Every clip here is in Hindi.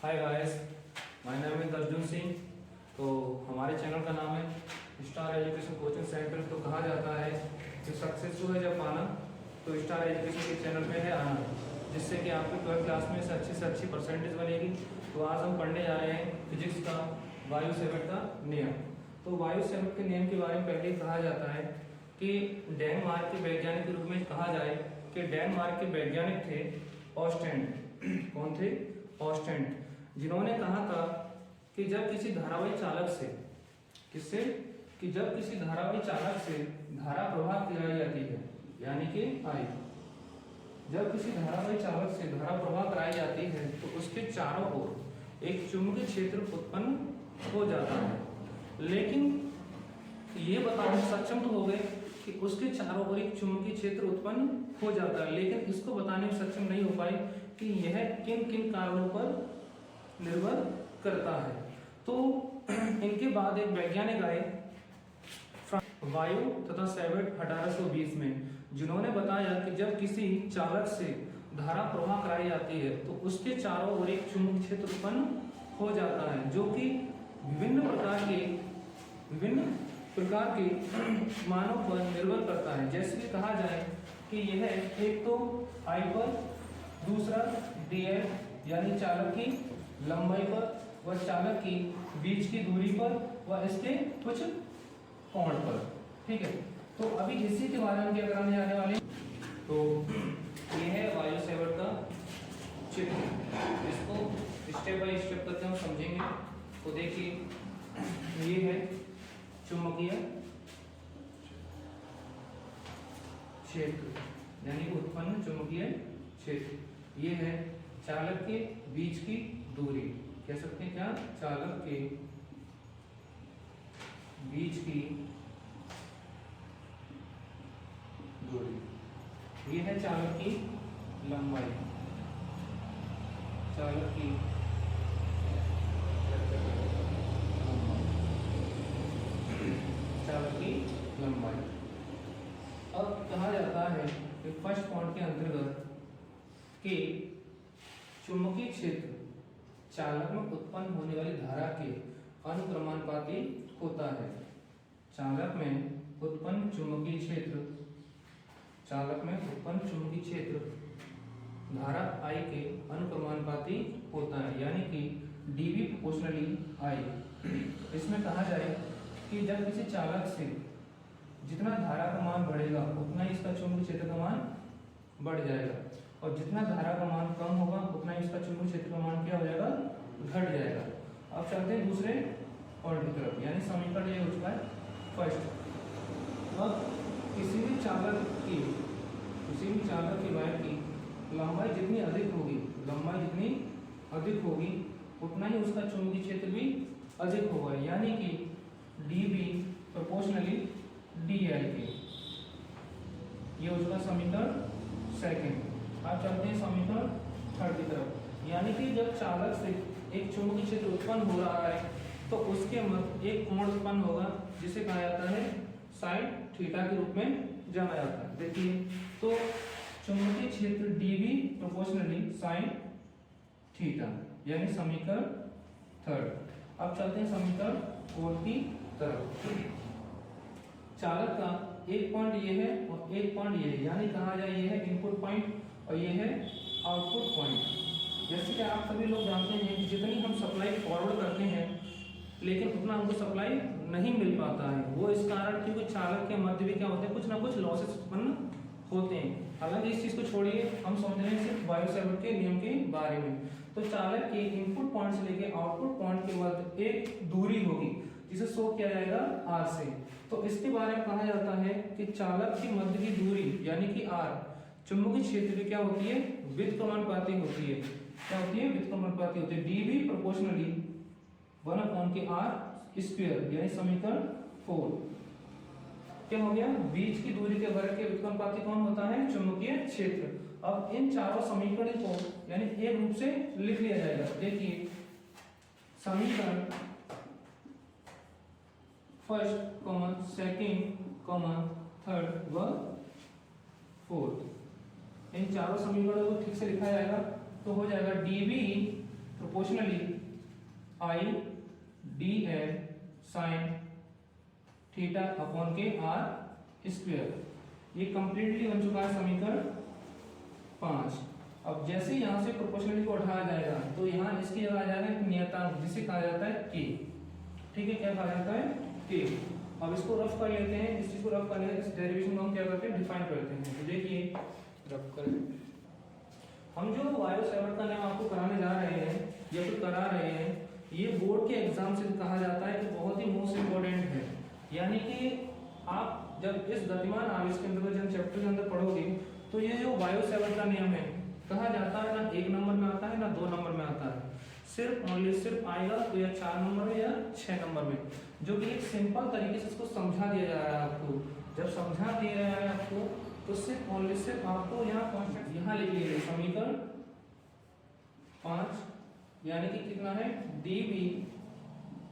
Hi guys, my name is Arjun Singh. तो हमारे चैनल का नाम है स्टार एजुकेशन कोचिंग सेंटर। तो कहा जाता है कि सक्सेस जो है जब पाना तो स्टार एजुकेशन के चैनल पे है आना, जिससे कि आपकी 12th क्लास में से अच्छी परसेंटेज बनेगी। तो आज हम पढ़ने जा रहे हैं फिजिक्स का वायु सेवक का नियम। तो वायु सेवक के नियम के बारे में पहले ही कहा जाता है कि डेनमार्क के वैज्ञानिक के रूप में कहा जाए कि डेनमार्क के वैज्ञानिक थे ऑस्टेंड। कौन थे? ऑस्टेंड, जिन्होंने कहा था कि जब किसी धारावाही चालक से धारा प्रवाह कराई जाती है, यानी कि आई, जब किसी धारावाही चालक से धारा प्रवाह कराई जाती है तो उसके चारों ओर एक चुंबकीय क्षेत्र उत्पन्न हो जाता है। लेकिन ये बताने में सक्षम तो हो गए कि उसके चारों ओर एक चुंबकीय क्षेत्र उत्पन्न हो जाता है, लेकिन इसको बताने में सक्षम नहीं हो पाए कि यह किन किन कारणों पर निर्भर करता है। तो इनके बाद एक वैज्ञानिक आए वायु तथा सेवेट 1820 में, जिन्होंने बताया कि जब किसी चालक से धारा प्रवाह कराई जाती है तो उसके चारों ओर एक चुंबकीय क्षेत्र उत्पन्न हो जाता है, जो कि विभिन्न प्रकार के मानों पर निर्भर करता है। जैसे कि कहा जाए कि यह एक तो आई पर, दूसरा dl यानी चालक की लंबाई पर व चालक की बीच की दूरी पर व इसके कुछ कोण पर। ठीक है, तो अभी इसी के बारे में क्या कराने जाने वाले, तो ये है वायु सेवक का चित्र। इसको स्टेप बाय स्टेप करके हम समझेंगे। तो देखिए, ये है चुंबकीय क्षेत्र यानी उत्पन्न चुंबकीय क्षेत्र। ये है चालक के बीच की दूरी, कह सकते हैं क्या? चालक के बीच की दूरी। ये है चालक की लंबाई, चालक की लंबाई। अब कहा जाता है कि फर्स्ट पॉइंट के अंतर्गत कि चुंबकीय क्षेत्र चालक में उत्पन्न होने वाली धारा के अनुक्रमानुपाती होता है। चालक में उत्पन्न चुंबकीय क्षेत्र धारा I के अनुक्रमानुपाती होता है, यानी कि dV प्रोपोर्शनली I। इसमें कहा जाए कि जब किसी चालक से जितना धारा का मान बढ़ेगा उतना ही इसका चुंबकीय क्षेत्र का मान बढ़ जाएगा, और जितना धारा का मान कम होगा उतना ही इसका चुंबकीय क्षेत्र का मान क्या हो जाएगा? घट जाएगा। अब चलते हैं दूसरे पॉइंट की तरफ, यानी समीकरण ये हो चुका है फर्स्ट। अब किसी भी चालक की वायर की लंबाई जितनी अधिक होगी उतना ही उसका चुंबकीय क्षेत्र भी अधिक होगा, यानी कि dB प्रोपोर्शनली dl के। ये हो चुका समीकरण सेकंड। अब चलते हैं समीकरण थर्ड की तरफ, यानी कि जब चालक से एक चुंबकीय क्षेत्र उत्पन्न हो रहा है तो उसके मध्य एक कोण उत्पन्न होगा, जिसे कहा जाता है साइन थीटा के रूप में जाना जाता है। देखिए, तो चुंबकीय क्षेत्र dB प्रोपोर्शनली साइन थीटा, यानी समीकरण थर्ड। अब चलते हैं समीकरण फोर्थ की तरफ। चालक का एक पॉइंट ये है और एक पॉइंट ये है, यानी कहा जाए ये है इनपुट पॉइंट और ये है आउटपुट पॉइंट। जैसे कि आप सभी लोग जानते हैं कि जितनी हम सप्लाई फॉरवर्ड करते हैं लेकिन उतना हमको सप्लाई नहीं मिल पाता है। वो इस कारण क्योंकि चालक के मध्य भी क्या होते हैं, कुछ ना कुछ लॉसेस उत्पन्न होते हैं। हालांकि इस चीज को छोड़िए, हम समझ रहे हैं सिर्फ वायु सेवक के नियम के बारे में। तो चालक के इनपुट पॉइंट से लेके आउटपुट पॉइंट के मध्य एक दूरी होगी जिसे शो किया जाएगा R से। तो इसके बारे में कहा जाता है कि चालक की मध्य की दूरी यानी कि R चुंबकीय क्षेत्र की क्या होती है? व्युत्क्रमानुपाती होती है। क्या होती है? व्युत्क्रमानुपाती होती है। dV प्रोपोर्शनली 1/r स्क्वायर, यानी समीकरण 4। क्या हो गया? बीच की दूरी के वर्ग के व्युत्क्रमानुपाती कौन होता है? चुंबकीय क्षेत्र। अब इन चारों समीकरण को यानी एक रूप से लिख लिया जाएगा। देखिए, समीकरण फर्स्ट, सेकंड, थर्ड व फोर्थ, इन चारों समीकरणों को ठीक से लिखा जाएगा तो हो जाएगा dV proportionally I D L sine theta upon K R square. ये कंप्लीटली बन चुका है समीकरण 5। अब जैसे ही यहाँ से प्रोपोर्शनली को उठाया जाएगा तो यहाँ इसकी जगह आ जाएगा एक नियतांक जिसे कहा जाता है के। ठीक है, क्या कहा जाता है के। अब इसको रफ कर लेते हैं, इस चीज को रफ करने इस डेरिवेशन को हम क्या करते हैं डिफाइन करते हैं। तो देखिए रफ कर, हम जो बायो-सैवर्ट का नियम आपको कराने जा रहे हैं या फिर करा रहे हैं, ये बोर्ड के एग्जाम से कहा जाता है कि बहुत ही मोस्ट इम्पोर्टेंट है। यानी कि आप जब इस गतिमान आवेश के अंदर जब चैप्टर के अंदर पढ़ोगे तो ये जो बायो-सैवर्ट का नियम है कहा जाता है ना 1 नंबर में आता है ना 2 नंबर में आता है, सिर्फ ओनली सिर्फ आएगा तो या 4 नंबर में या 6 नंबर में, जो कि एक सिंपल तरीके से इसको समझा दिया जा रहा है आपको। जब समझा दिया जा रहा है आपको तो सिर्फ ओनली सिर्फ आपको यहाँ कॉन्सेप्ट यहाँ लिख लीजिए समीकरण 5, यानी कि कितना है D B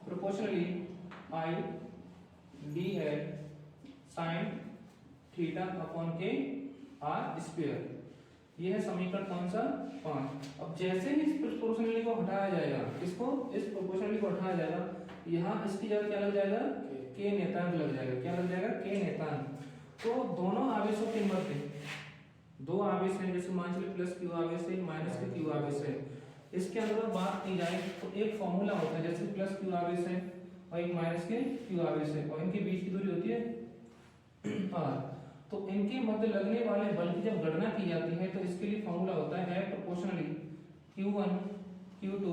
proportionally I D L sine theta upon K R square. ये है समीकरण कौन सा 5। अब जैसे ही इस प्रोपोर्शनली को हटाया जाएगा, इसको इस प्रोपोर्शनली को हटाया जाएगा, यहाँ इसकी जगह क्या लग जाएगा के नेतांक लग जाएगा। क्या लग जाएगा के नेतांक। तो दोनों आवेशों के मध्य दो आवेश हैं, जैसे मान लीजिए प्लस क्यू आवेश है माइनस के क्यू आवेश है, इसके अंदर बात की जाए तो एक फॉर्मूला होता है, जैसे प्लस क्यू आवेश है और एक माइनस के क्यू आवेश है और इनके बीच की दूरी होती है आर। तो इनके मध्य लगने वाले बल की जब गणना की जाती है तो इसके लिए फॉर्मूला होता है F proportionally Q1 Q2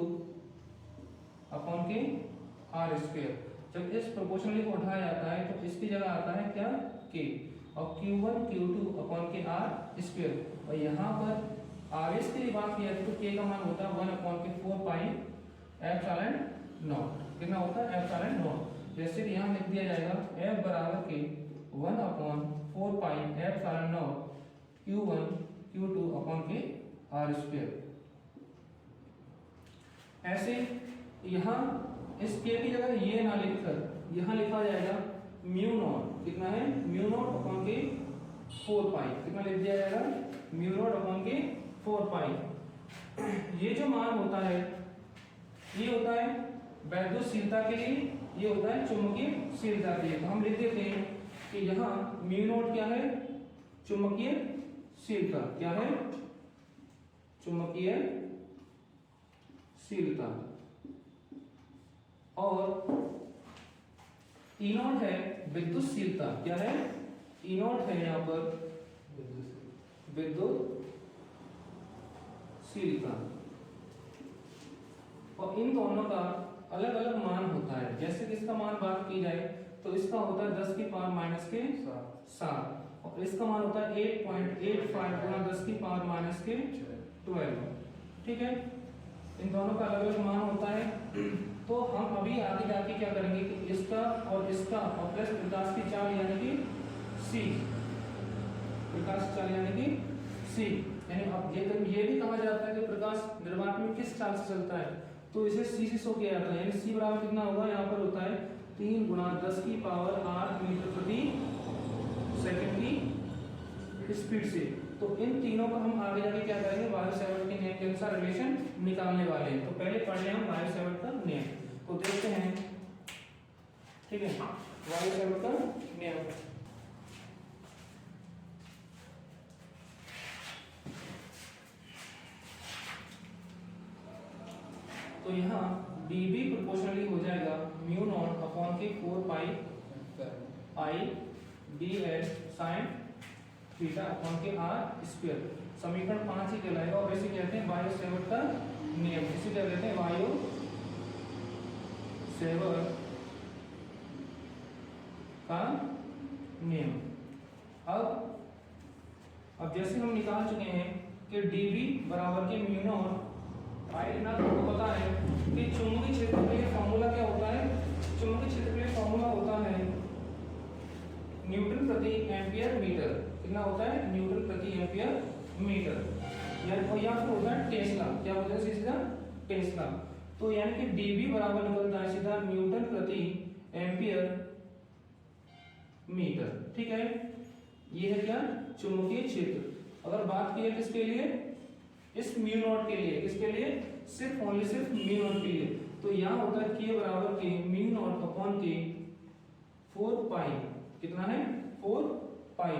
upon K R square. जब इस प्रोपोर्शनली को उठाया जाता है तो इसकी जगह आता है क्या K और Q1 Q2 upon K R square. और यहाँ पर आवेश की बात की जाती है तो K का मान होता है 1 upon K 4 pi epsilon not. कितना होता है एप्सिलॉन नॉट। जैसे कि यहाँ लिख दिया जाएगा F बराबर के 1 upon 4 pi epsilon not Q1 Q2 upon K R square. ऐसे यहाँ इस के की जगह ये ना लिखकर यहाँ लिखा जाएगा म्यू नॉट। कितना है म्यू नॉट अपॉन के 4 पाई। कितना लिख दिया जाएगा म्यू नॉट अपॉन के 4 पाई। ये जो मान होता है ये होता है वैद्युतशीलता के लिए, ये होता है चुंबकीयशीलता के लिए। तो हम लिख देते हैं कि यहाँ म्यू नॉट क्या है चुंबकीयशीलता। क्या है चुंबकीयशीलता। और ई नॉट है विद्युतशीलता। क्या है ई नॉट है यहाँ पर विद्युतशीलता। और इन दोनों का अलग अलग मान होता है। जैसे कि इसका मान बात की जाए तो इसका होता है 10 की पावर माइनस के 7 और इसका मान होता है 8.85 गुना 10 की पावर माइनस के 12। ठीक है, इन दोनों का अलग अलग मान होता है। तो हम अभी आगे जाके क्या करेंगे कि इसका और इसका और प्लस प्रकाश की चाल यानी कि सी, प्रकाश की चाल यानी कि सी, यानी अब ये भी कहा जाता है कि प्रकाश निर्वात में किस चाल से चलता है, तो इसे सी से शो किया जाता है। यानी सी बराबर कितना होगा, यहाँ पर होता है 3 गुना 10 की पावर 8 मीटर प्रति सेकंड की स्पीड से। तो इन तीनों का हम आगे जाके क्या करेंगे बायो-सैवर्ट के नियम के अनुसार रिलेशन निकालने वाले हैं। तो पहले पढ़ लें हम बायो-सैवर्ट का नियम, तो देखते हैं। ठीक है, बायो-सैवर्ट का नियम। तो यहाँ dB प्रोपोर्शनली हो जाएगा mu naught upon K 4 pi I D L sine theta upon K R square. समीकरण 5 ही कहलाएगा और इसे कहते हैं बायो-सैवर्ट का नियम। इसे क्या कहते हैं बायो-सैवर्ट का नियम। अब जैसे हम निकाल चुके हैं कि dB बराबर के म्यू नॉट आई ना, तो पता है कि चुंबकीय क्षेत्र के लिए फॉर्मूला क्या होता है। चुंबकीय क्षेत्र के लिए फॉर्मूला होता है न्यूटन प्रति एम्पियर मीटर। कितना होता है न्यूटन प्रति एम्पियर मीटर, या फिर होता है टेस्ला। क्या होता है सीधा टेस्ला। तो यानी कि dB बराबर निकलता है सीधा न्यूटन प्रति एम्पियर मीटर। ठीक है, ये है क्या चुंबकीय क्षेत्र। अगर बात की है किसके लिए, इस म्यू नॉट के लिए, किसके लिए, सिर्फ ओनली सिर्फ म्यू नॉट के लिए। तो यहाँ होता है के बराबर के म्यू नॉट अपॉन के 4 पाई, कितना है 4 पाई।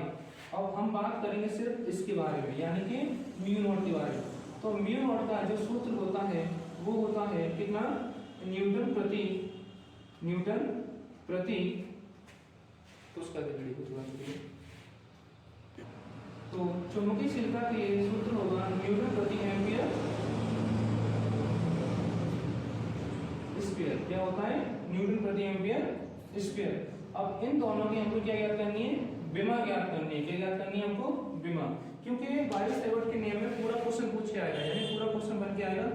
अब हम बात करेंगे सिर्फ इसके बारे में, यानी कि म्यू नॉट के बारे में। तो म्यू नॉट का जो सूत्र होता है वो होता है कितना, न्यूटन प्रति उसका तो चुंबकीय शीलता के सूत्र होगा न्यूटन प्रति एम्पियर स्क्वायर। क्या होता है, न्यूटन प्रति एम्पियर स्क्वायर। अब इन दोनों की हमको क्या ज्ञात करनी है, विमा ज्ञात करनी है। क्या ज्ञात करनी है हमको, विमा। क्योंकि बायो-सैवर्ट के नियम में पूरा क्वेश्चन पूछ के आएगा, यानी पूरा क्वेश्चन बन के आएगा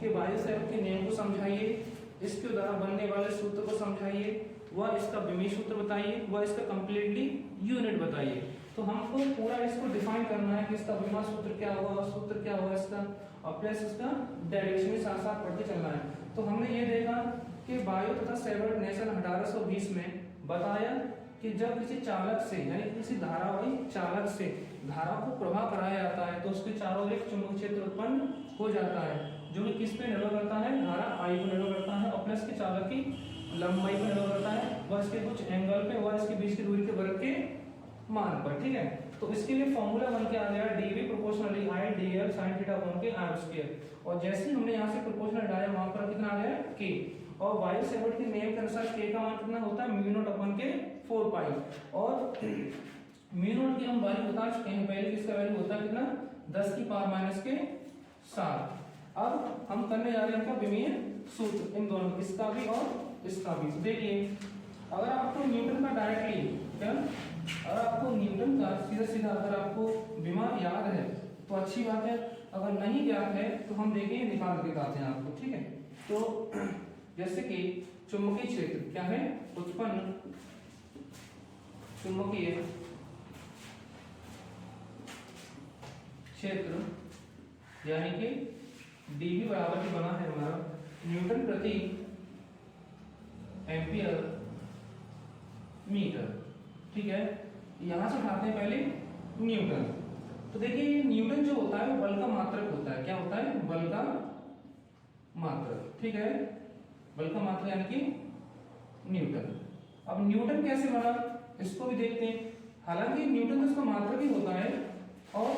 कि बायो-सैवर्ट के नियम को समझाइए, इसके द्वारा बनने वाले सूत्र को समझाइए, वह इसका विमीय सूत्र बताइए, वह इसका कंप्लीटली यूनिट बताइए। तो हमको पूरा इसको डिफाइन करना है कि इसका विमा सूत्र क्या होगा, सूत्र क्या होगा इसका, और प्लस इसका डायरेक्शन भी साथ साथ पढ़ते चलना है। तो हमने ये देखा कि बायो तथा सैवर्ट ने सन 1820 में बताया कि जब किसी चालक से, यानी किसी धारावाही चालक से धारा को प्रवाह कराया जाता है तो उसके चारों ओर एक चुंबकीय क्षेत्र उत्पन्न हो जाता है, जो कि किस पे निर्भर करता है, धारा आई पर निर्भर करता है, और प्लस के चालक की लंबाई पर निर्भर करता है, वह इसके कुछ एंगल पे, वह इसके बीच की दूरी के वर्ग के मान पर। ठीक है, तो इसके लिए फॉर्मूला बन के आ गया dv proportionally i dl sin theta upon के r स्क्वायर। और जैसे ही हमने यहाँ से प्रोपोर्शनल डाला वहां पर कितना आ गया k, और बायो-सैवर्ट के नियम के अनुसार k का मान कितना होता है, म्यू नॉट अपॉन के 4 पाई। और म्यू नॉट की हम वैल्यू बता चुके हैं पहले, इसका वैल्यू होता है कितना, 10 की पावर माइनस के 7। अब हम करने जा रहे हैं इनका विमीय सूत्र, इन दोनों, इसका भी और इसका भी। तो देखिए, अगर आपको न्यूटन का डायरेक्टली क्या, अगर आपको न्यूटन का सीधा सीधा अगर आपको विमा याद है तो अच्छी बात है, अगर नहीं याद है तो हम देखेंगे, निकाल के बताते हैं आपको। ठीक है, तो जैसे कि चुंबकीय क्षेत्र क्या है, उत्पन्न चुंबकीय क्षेत्र, यानी कि dv बराबर की बना है हमारा न्यूटन प्रति एम्पियर मीटर। ठीक है, यहां से उठाते हैं पहले न्यूटन। तो देखिए न्यूटन जो होता है वो बल का मात्रक होता है। क्या होता है, बल का मात्रक। ठीक है, बल का मात्रक यानी कि न्यूटन। अब न्यूटन कैसे बना इसको भी देखते हैं। हालांकि न्यूटन तो इसका मात्रक ही होता है, और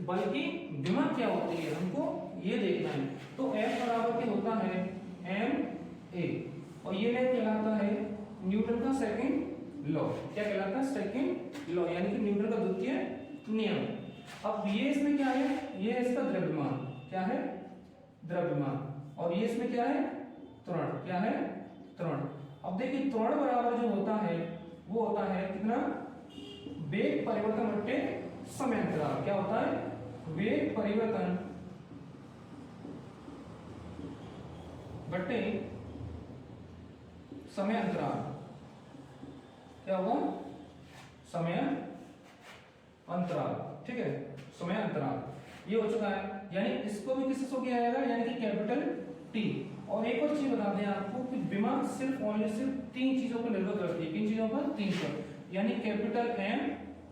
बल की विमा क्या होती है हमको ये देखना है। तो F बराबर क्या होता है, ma, और ये कहलाता है न्यूटन का सेकंड लॉ। क्या कहलाता है, सेकंड लॉ, यानी कि न्यूटन का द्वितीय नियम। अब ये इसमें क्या है, ये है इसका द्रव्यमान। क्या है, द्रव्यमान। और ये इसमें क्या है, त्वरण। क्या है, त्वरण। अब देखिए त्वरण बराबर जो होता है वो होता है कितना, वेग परिवर्तन बट्टे समय अंतराल। क्या होता है, वेग परिवर्तन बट्टे समय अंतराल। क्या होगा, समय अंतराल। ठीक है, समय अंतराल ये हो चुका है, यानी इसको भी किससे शो किया जाएगा, यानी कि कैपिटल टी। और एक और चीज बता दें आपको कि विमा सिर्फ ओनली सिर्फ 3 चीजों पर निर्भर करती है। किन चीजों पर, 3 पर, यानी कैपिटल एम,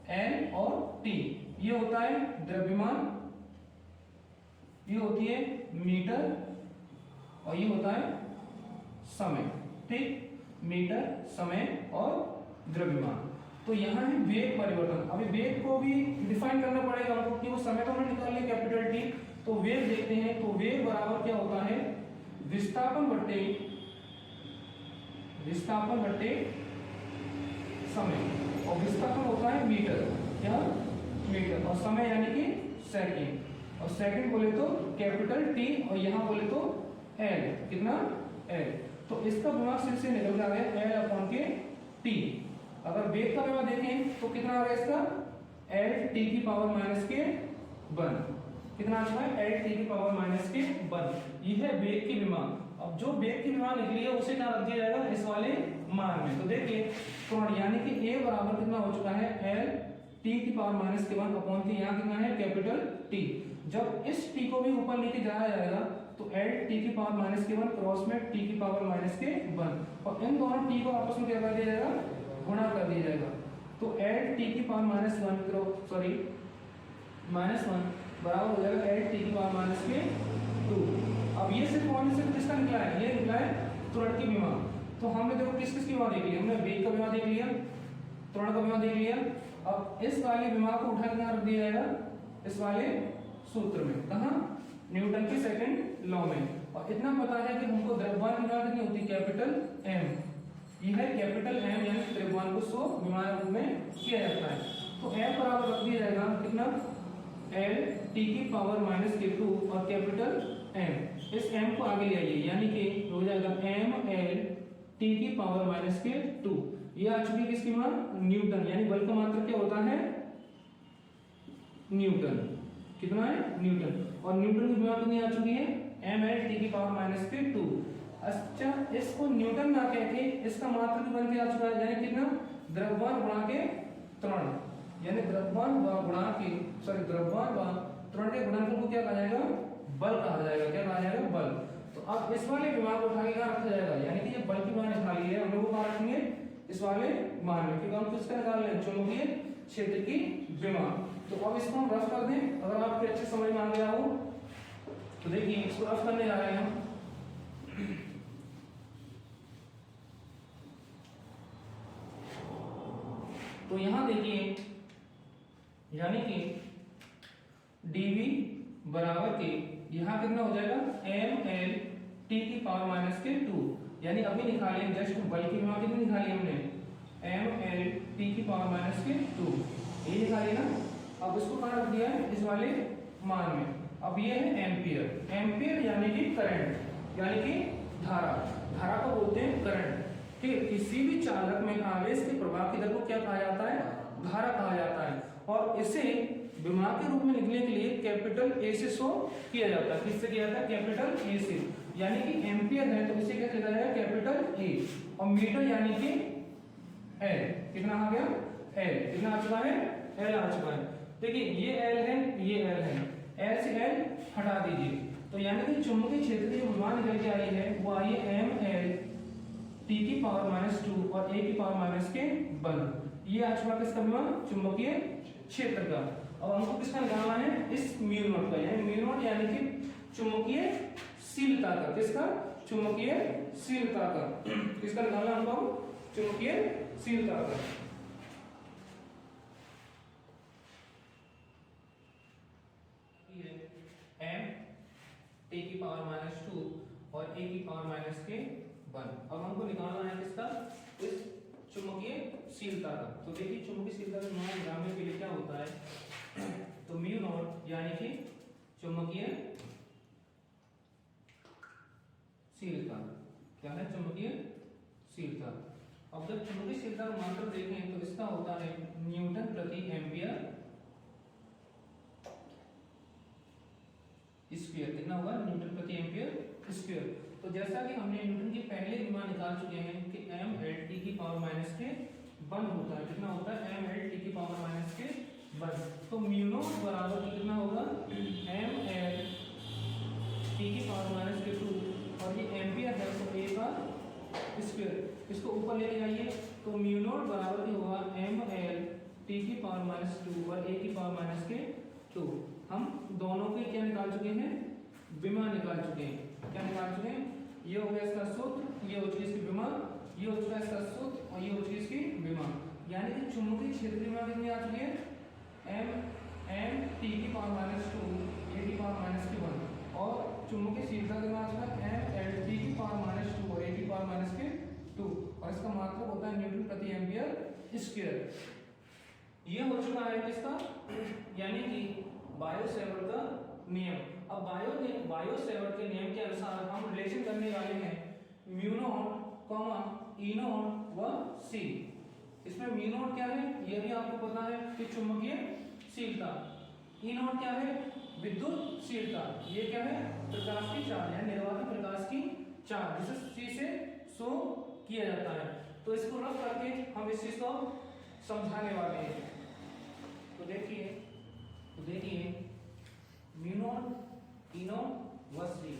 एन और टी। ये होता है द्रव्यमान, ये होती है मीटर, और ये होता है समय। ठीक, मीटर, समय और द्रव्यमान। तो यहाँ है वेग परिवर्तन। अभी वेग को भी डिफाइन करना पड़ेगा हमको, कि वो समय तो हमने निकाल लिया कैपिटल टी। तो वेग देखते हैं, तो वेग बराबर क्या होता है, विस्थापन बट्टे समय, और विस्थापन होता है मीटर। क्या, मीटर, और समय यानी कि सेकंड। और सेकंड बोले तो कैपिटल टी, और यहाँ बोले तो एल। कितना, एल। तो इसका विमा सिर से निकल जा रहा है एल अपॉन के टी। अगर वेग का विमा देखें तो कितना आ रहा है इसका, एल टी की पावर माइनस के 1। कितना आ चुका है, एल टी की पावर माइनस के 1। ये है वेग की विमा। अब जो वेग की विमा निकली है उसे क्या रख दिया जाएगा, इस वाले मान में। तो देखिए त्वरण, यानी कि ए बराबर कितना हो चुका है, एल टी की पावर माइनस के 1 अपॉन के यहाँ कितना है, कैपिटल टी। जब इस टी को भी ऊपर लेके जाया जाएगा तो एल टी की पावर माइनस के 1 क्रॉस में टी की पावर माइनस के 1, और इन दोनों टी को आपस में क्या कर दिया जाएगा, गुणा कर दिया जाएगा। तो एल टी की पावर -1 -1 बराबर हो जाएगा एल टी की पावर माइनस के 2। अब ये सिर्फ कौन सिर्फ किसका निकला है, ये निकला है त्वरण की विमा। तो हमने देखो किस किस की विमा देख ली, हमने वेग का विमा देख लिया, त्वरण का विमा देख लिया। अब इस वाले विमा को उठा के यहाँ रख दिया जाएगा इस वाले सूत्र में, कहाँ, न्यूटन की सेकंड लॉ में। और इतना पता है कि हमको द्रव्यमान की विमा कितनी होती है, कैपिटल एम। ये है कैपिटल एम, यानी द्रव्यमान को 100 विमान रूप में किया जाता है। तो एम बराबर रख दिया जाएगा कितना, एल टी की पावर माइनस के 2 और कैपिटल एम। इस एम को आगे ले आइए, यानी कि हो जाएगा एम एल टी की पावर माइनस के 2। ये आ चुकी है किसकी मान, न्यूटन, यानी बल का मात्रक क्या होता है, न्यूटन। कितना है, न्यूटन। और न्यूटन की विमा कितनी आ चुकी है, एम एल टी की पावर माइनस के 2। अच्छा, इसको न्यूटन ना कह के इसका मात्रक बन के आ चुका है, यानी कितना, द्रव्यमान गुणा के त्वरण, यानी द्रव्यमान व गुणा के द्रव्यमान व त्वरण के गुणनफल को क्या कहा जाएगा, बल कहा जाएगा। क्या कहा जाएगा, बल। तो अब इस वाले विमा को उठा के कहाँ रखा जाएगा, यानी कि ये बल की मान निकाली है, हम लोग कहाँ रखेंगे, इस वाले मान में, क्योंकि हम किसका निकाल रहे हैं, चुंबकीय क्षेत्र की विमा। तो अब इसको हम रफ कर दें, अगर आपके अच्छे समझ में आ गया हो तो देखिए इसको रफ करने जा रहे हैं हम। तो यहां देखिए, यानी कि dv बराबर के यहां कितना हो जाएगा, एम एल टी की पावर माइनस के 2, यानी अभी निकाले जस्ट बल की विमा कितनी निकाली हमने, एम एल टी की पावर माइनस के 2, ये निकाली ना। अब इसको कहां रख दिया है, इस वाले मान में। अब ये है एम्पियर, एम्पियर यानी कि करंट, यानी कि धारा, धारा को बोलते हैं करंट। ठीक, किसी भी चालक में आवेश के प्रवाह की दर को क्या कहा जाता है, धारा कहा जाता है। और इसे विमा के रूप में लिखने के लिए कैपिटल ए से शो किया जाता है। किससे किया जाता है, कैपिटल ए से, यानी कि एम्पियर है तो इसे क्या लिखा जाएगा, कैपिटल ए। और मीटर यानी कि एल, कितना आ गया, एल, कितना आ चुका है, एल आ चुका है। देखिए ये एल है, ये एल है, एल से एल हटा दीजिए, तो यानी कि चुंबकीय क्षेत्र की जो विमा निकल के आई है वो आई है एम एल टी की पावर माइनस 2 और ए की पावर माइनस के 1। ये आ चुका किसका विमा, चुंबकीय क्षेत्र का। अब हमको किसका निकालना है, इस म्यू नॉट का, यानी म्यू नॉट यानी कि चुंबकीयशीलता का, किसका, चुंबकीयशीलता का, किसका निकालना हमको, चुंबकीयशीलता का। एम टी की पावर माइनस 2 और ए की पावर माइनस के 1। अब हमको निकालना है किसका, इस चुंबकीयशीलता का। तो देखिए चुंबकीयशीलता का मान निकालने के लिए क्या होता है, तो म्यू नॉट यानी कि चुंबकीयशीलता, क्या है, चुंबकीयशीलता। अब जब चुंबकीयशीलता का मात्रक देखें तो इसका होता है न्यूटन प्रति एम्पियर स्क्वायर। कितना होगा, न्यूटन प्रति एम्पियर स्क्वायर। तो जैसा कि हमने न्यूटन की पहले विमा निकाल चुके हैं कि एम एल टी की पावर माइनस के 1 होता है, कितना होता है, एम एल टी की पावर माइनस के 1। तो म्यू नॉट बराबर कितना होगा, एम एल टी की पावर माइनस के 2 और ये एम्पियर है तो ए का स्क्वायर, इसको ऊपर लेके जाइए तो म्यू नॉट बराबर क्या होगा, एम एल टी की पावर माइनस 2 और ए की पावर माइनस के 2। हम दोनों के क्या निकाल चुके हैं, विमा निकाल चुके हैं। क्या निकाल चुके हैं, ये हो गया इसका सूत्र, ये हो चुकी इसकी विमा, ये हो चुका इसका सूत्र और ये हो चुकी इसकी विमा। यानी कि चुंबकीय क्षेत्र की विमा कितनी आ चुकी है, एम टी की पावर माइनस 2 ए की पावर माइनस के 1 और चुंबकीयशीलता कितना आ चुका है, एम एल टी की पावर माइनस 2 और ए की पावर माइनस के 2 और इसका मात्रक होता है न्यूटन प्रति एम्पियर स्क्वायर। ये हो चुका है किसका, यानी कि बायो-सेवर्ट का नियम। अब बायो-सेवर्ट के नियम के अनुसार हम रिलेशन करने वाले हैं म्यू नॉट, ई नॉट व सी। इसमें म्यू नॉट क्या है, यह भी आपको पता है कि चुंबकीयशीलता, ई नॉट क्या है, विद्युतशीलता, ये क्या है, प्रकाश की चाल, यानी निर्वाती प्रकाश की चाल, जिसे सी से शो किया जाता है। तो इसको रख करके हम इस चीज को समझाने वाले हैं। तो देखिए म्यू नॉट, ई नॉट व सी,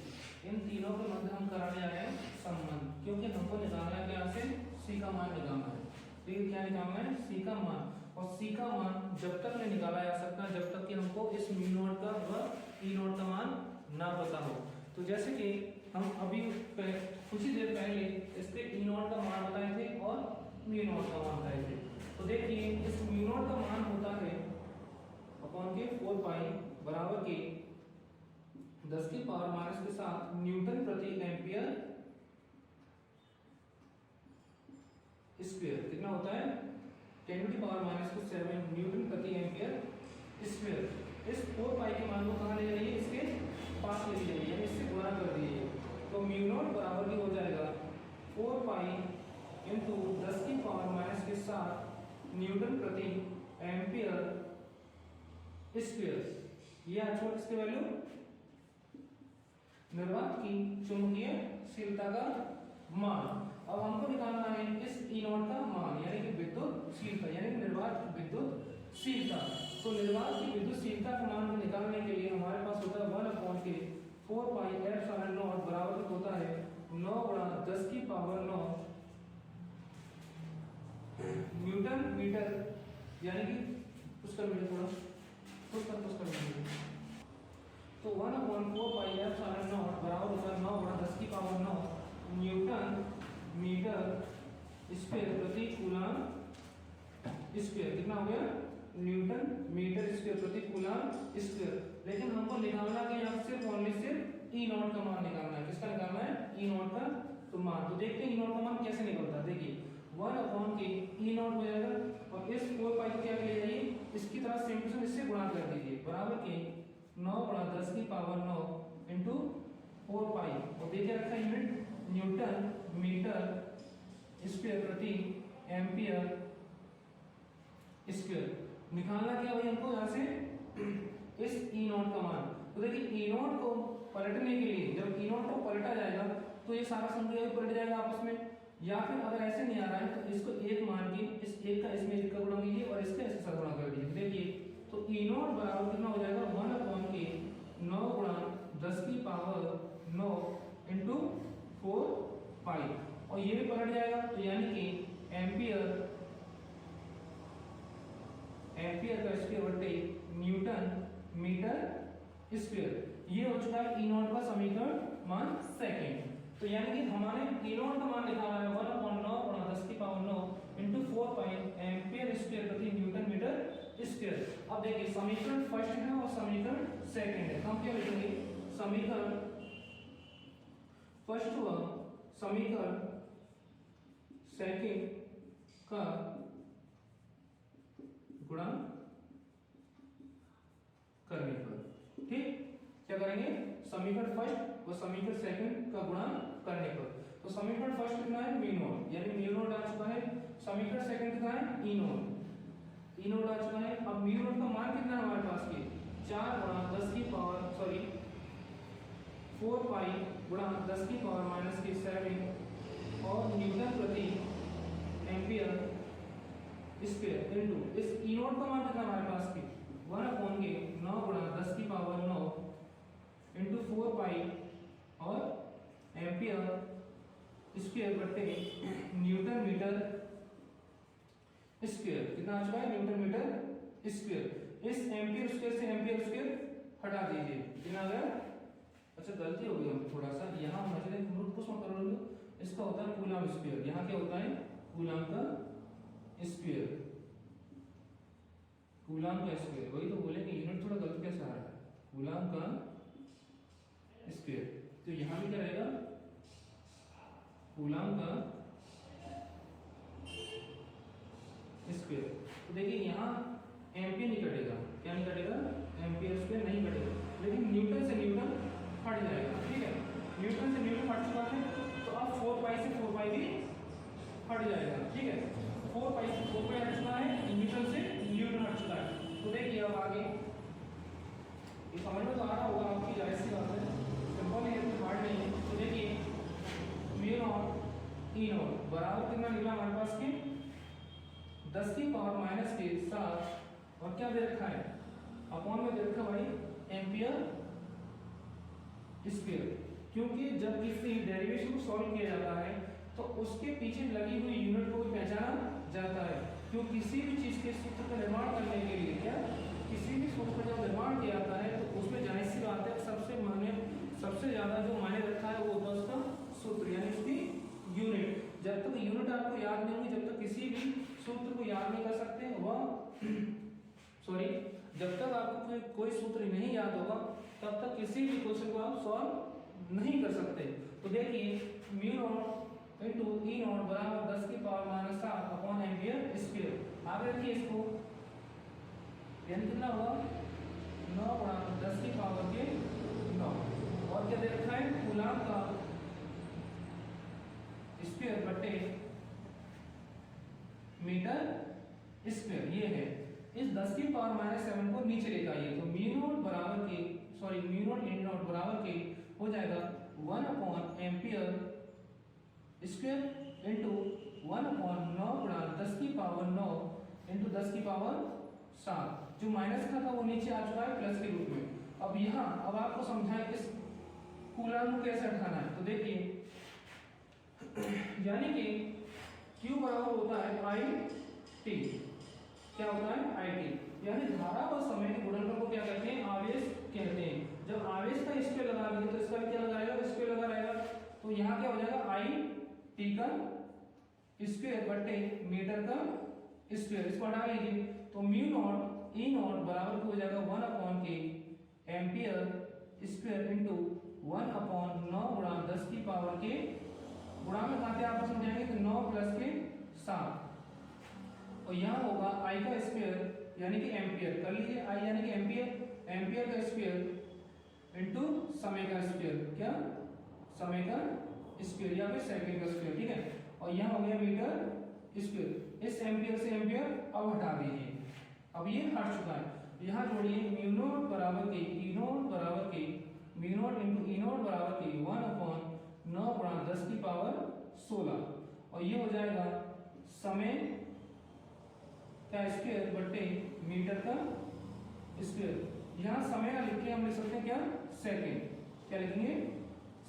इन तीनों के मध्य हम कराने जा रहे हैं संबंध, क्योंकि हमको निकालना क्या से, सी का मान निकालना है। तो ये क्या निकालना है, सी का मान। और सी का मान जब तक नहीं निकाला जा सकता जब तक कि हमको इस म्यू नॉट का व ई नॉट का मान ना पता हो। तो जैसे कि हम अभी कुछ ही देर पहले इसके ई नॉट का मान बताए थे और म्यू नॉट का मान बताए थे। तो देखिए इस म्यू नॉट का मान होता है अपॉन के 4 पाई बराबर के 10 की पावर माइनस के साथ न्यूटन प्रति एम्पियर स्क्वायर। कितना होता है 10 की पावर माइनस को 7 न्यूटन प्रति एम्पियर स्क्वायर। इस 4 पाई के मान को कहां ले जाइए, इसके पास ले जाइए, यानी इससे गुणा कर दीजिए। तो म्यू नॉट बराबर की हो जाएगा 4 पाई इंटू 10 की पावर माइनस के साथ न्यूटन प्रति एम्पियर स्क्वायर। ये आ चुका इसकी वैल्यू निर्वात की चुंबकीयशीलता का मान। अब हमको निकालना है इस ई नॉट का मान, यानी कि विद्युतशीलता, यानी निर्वात विद्युतशीलता। तो निर्वात की विद्युतशीलता का मान को निकालने के लिए हमारे पास होता है 1/4 पाई एप्सिलॉन नॉट बराबर होता है 9 गुणा 10 की पावर 9 न्यूटन मीटर, यानी कि उसका मीटर थोड़ा उसका मीटर। तो 1/4 पाई एप्सिलॉन नॉट बराबर होता है 9 गुणा 10 की पावर 9 न्यूटन मीटर स्क्वायर प्रति कूलम स्क्वायर। कितना हो गया न्यूटन मीटर स्क्वायर प्रति कूलम स्क्वायर। लेकिन हमको निकालना क्या यहाँ सिर्फ ओनली सिर्फ ई नॉट का मान निकालना है। किसका निकालना है ई नॉट का तो मान। तो देखते हैं ई नॉट का मान कैसे निकलता है। देखिए 1/के ई नॉट हो जाएगा और इस 4 पाई को क्या ले जाइए, इसकी तरह सेम टू सेम इससे गुणा कर दीजिए बराबर के 9 गुणा 10 की पावर 9 इंटू 4 पाई और देखिए रखा यूनिट न्यूटन मीटर स्क्वायर प्रति एम्पियर स्क्वायर। निकालना क्या भाई हमको यहाँ से इस ई नॉट का मान। तो देखिए ई नॉट को पलटने के लिए जब ई नॉट को पलटा जाएगा तो ये सारा संख्या भी पलट जाएगा आपस में, या फिर अगर ऐसे नहीं आ रहा है तो इसको एक मान के इस एक का इसमें एक का गुणा कीजिए और इसका इसके साथ गुणा कर दीजिए। देखिए तो ई नॉट बराबर कितना हो जाएगा 1/के 9 गुणा 10 की पावर 9 इंटू 4 पाई और ये भी पलट जाएगा। तो यानी कि एम्पियर का स्क्वायर बटे न्यूटन मीटर स्क्वायर। ये हो चुका है ई नॉट का समीकरण मान सेकंड। तो यानी कि हमारे ई नॉट का मान निकाला है 1/9 गुणा 10 की पावर 9 इंटू 4 पाई एम्पियर स्क्वायर प्रति न्यूटन मीटर स्क्वायर। अब देखिए समीकरण फर्स्ट है और समीकरण सेकंड है। हम क्या लिखेंगे समीकरण फर्स्ट हुआ समीकरण सेकंड का गुणा करने पर। ठीक क्या करेंगे समीकरण फर्स्ट और समीकरण सेकंड का गुणा करने पर। तो समीकरण फर्स्ट कितना है म्यू नॉट, यानी म्यू नॉट आ चुका है। समीकरण सेकंड कितना है ई नॉट आ चुका है। अब म्यू नॉट का मान कितना है हमारे पास के 4 गुणा 10 की पावर 4 पाई गुणा 10 की पावर माइनस के 7 और न्यूटन प्रति एम्पियर स्क्वायर इनटू इस ई नॉट का मान कितना हमारे पास की 1/के 9 गुणा 10 की पावर 9 इंटू 4 पाई और एम्पियर स्क्वायर बटे न्यूटन मीटर स्क्वायर। कितना आ चुका है न्यूटन मीटर स्क्वायर। इस एम्पियर स्क्वायर से एम्पियर स्क्वायर हटा दीजिए। कितना आ गया, अच्छा गलती हो गई हम थोड़ा सा यहाँ मसले नोट कुछ मत करो। इसका होता है कूलम स्क्वायर, यहाँ क्या होता है कूलम का स्क्वायर, कूलम का स्क्वायर। वही तो बोले कि यूनिट थोड़ा गलत कैसे आ रहा है कूलम का स्क्वायर। तो यहाँ भी क्या रहेगा कूलम का स्क्वायर। तो देखिए यहाँ एम्पियर नहीं कटेगा, क्या नहीं कटेगा एम्पियर स्क्वायर नहीं कटेगा, लेकिन न्यूटन से न्यूटन हट जाएगा। ठीक है न्यूटन से न्यूटन हट चुका है तो अब 4 पाई से 4 पाई भी हट जाएगा। ठीक है 4 पाई से 4 पाई हट चुका है, न्यूटन से न्यूटन हट चुका है। तो देखिए अब आगे ये समझ में तो आ रहा होगा आपकी, जाहिर सी बात है सिंपल है, इतनी हार्ड नहीं है। तो देखिए म्यू नॉट ई नॉट बराबर कितना निकला हमारे पास के 10 की पावर माइनस के 7 और क्या दे रखा है अपॉन में दे रखा भाई एम्पियर स्क्वायर। क्योंकि जब किसी डेरिवेशन को सॉल्व किया जाता है तो उसके पीछे लगी हुई यूनिट को भी पहचाना जाता है। क्यों किसी भी चीज के सूत्र का निर्माण करने के लिए क्या किसी भी सूत्र का जब निर्माण किया जाता है तो उसमें जाहिर सी बात है सबसे ज्यादा जो मायने रखता है वो होता है उसका सूत्र यानी उसकी यूनिट। जब तक यूनिट आपको याद नहीं होगी, जब तक किसी भी सूत्र को याद नहीं कर सकते जब तक आपको कोई सूत्र नहीं याद होगा तब तक किसी भी क्वेश्चन को आप सॉल्व नहीं कर सकते। तो देखिए mu naught into E not बराबर 10 की पावर -7 अपॉन एम्पियर स्क्वायर। आगे रखिए इसको, यानी कितना होगा 9 गुणा 10 की पावर के 9 और क्या दे रखा है कूलाम का स्क्वायर बटे मीटर स्क्वायर। ये है इस 10 की पावर -7 को नीचे लेकर आइए तो म्यू नॉट बराबर के म्यू नॉट इन नॉट बराबर के हो जाएगा 1 upon ampere square into 1 upon 9 गुणा 10 की पावर 9 इनटू 10 की पावर 7। जो माइनस का था वो नीचे आ चुका है प्लस के रूप में। अब आपको समझाएं इस कूलाम को कैसे हटाना है। तो देखिए यानी कि Q बराबर होता है आई टी। क्या होता है आई टी, यानी धारा और समय के गुणनफल को क्या कहते हैं आवेश कहते हैं। जब आवेश का स्क्वायर लगा देंगे तो इसका क्या लगाएगा स्क्वायर लगा रहेगा। तो यहाँ क्या हो जाएगा आई टी का स्क्वायर बटे मीटर का स्क्वायर। इसको हटा लीजिए तो म्यू नॉट ई नॉट बराबर हो जाएगा 1 अपॉन के एम्पियर स्क्वायर इनटू 1 अपॉन 9 गुणा 10 की पावर के गुणा में खाते आप समझाएंगे तो 9 प्लस के 7 और यहाँ होगा आई का स्क्वायर यानी कि एम्पियर कर लीजिए। आई यानी कि एम्पियर का स्क्वायर इनटू समय का स्क्वायर, क्या समय का स्क्वायर या फिर सेकंड का स्क्वायर, ठीक है। और यहाँ हो गया मीटर स्क्वायर। इस एम्पियर से एम्पियर अब हटा दीजिए, अब ये हट चुका है। यहाँ जोड़िए म्यू नॉट बराबर के ई नॉट बराबर के mu naught into E not बराबर के 1 अपॉन 9 गुणा 10 की पावर 16 और ये हो जाएगा समय का स्क्वायर बटे मीटर का स्क्वायर। यहाँ समय का लिख के हम लिख सकते हैं क्या सेकंड, क्या लिखेंगे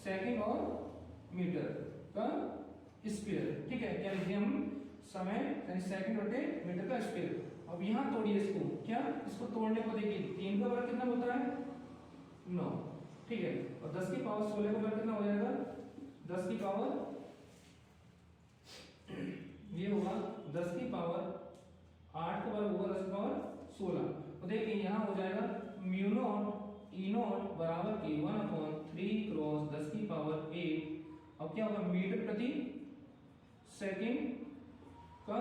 सेकंड और मीटर का स्क्वायर, ठीक है। क्या लिखेंगे हम समय यानी सेकंड बटे मीटर का स्क्वायर। अब यहाँ तोड़िए इसको, क्या इसको तोड़ने को देखिए 3 का वर्ग कितना होता है 9, ठीक है। और 10 की पावर 16 का वर्ग कितना हो जाएगा 10 की पावर ये होगा 10 की पावर 8 का वर्ग होगा 10 की पावर 16। तो देखिए यहाँ हो जाएगा म्यू नॉट ई नॉट बराबर के 1 अपॉन 3 क्रॉस 10 की पावर 8। अब क्या होगा मीटर प्रति सेकंड का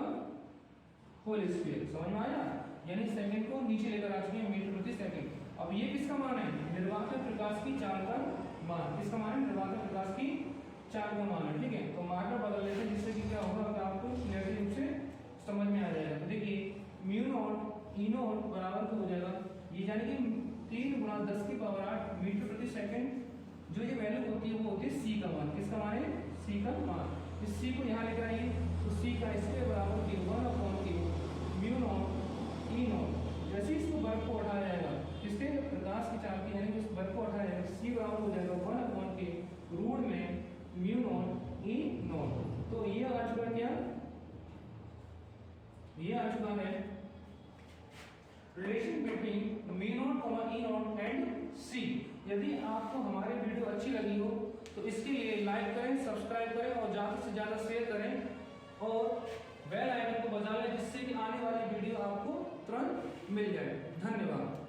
होल स्क्वायर। समझ में आया, यानी सेकंड को नीचे लेकर आ चुके हैं मीटर प्रति सेकंड। अब ये किसका मान है निर्वात प्रकाश की चाल का मान। किसका मान है निर्वात प्रकाश की चाल का मान है, ठीक है। तो मार्कर बदल लेते हैं जिससे कि क्या होगा कि आपको क्लियर रूप से समझ में आ जाएगा। तो देखिए म्यू नॉट ई नॉट बराबर हो जाएगा ये यानी कि 3 गुणा 10 की पावर 8 मीटर प्रति सेकंड। जो ये वैल्यू होती है वो होती है सी का मान। किसका मान है सी का मान। इस सी को यहाँ लेकर आइए तो सी का इसके बराबर के 1 अपॉन के म्यू नॉट ई नॉट। जैसे इसको वर्ग को उठाया जाएगा किसके प्रकाश की चाल की यानी कि इस वर्ग को उठाया जाएगा सी बराबर हो जाएगा 1 अपॉन के रूट में म्यू नॉट ई नॉट। तो ये आ चुका क्या ये आ चुका है relation between mu naught E naught and C. यदि आपको हमारी वीडियो अच्छी लगी हो तो इसके लिए लाइक करें, सब्सक्राइब करें और ज़्यादा से ज़्यादा शेयर करें और बेल आइकन को बजा लें जिससे कि आने वाली वीडियो आपको तुरंत मिल जाए। धन्यवाद।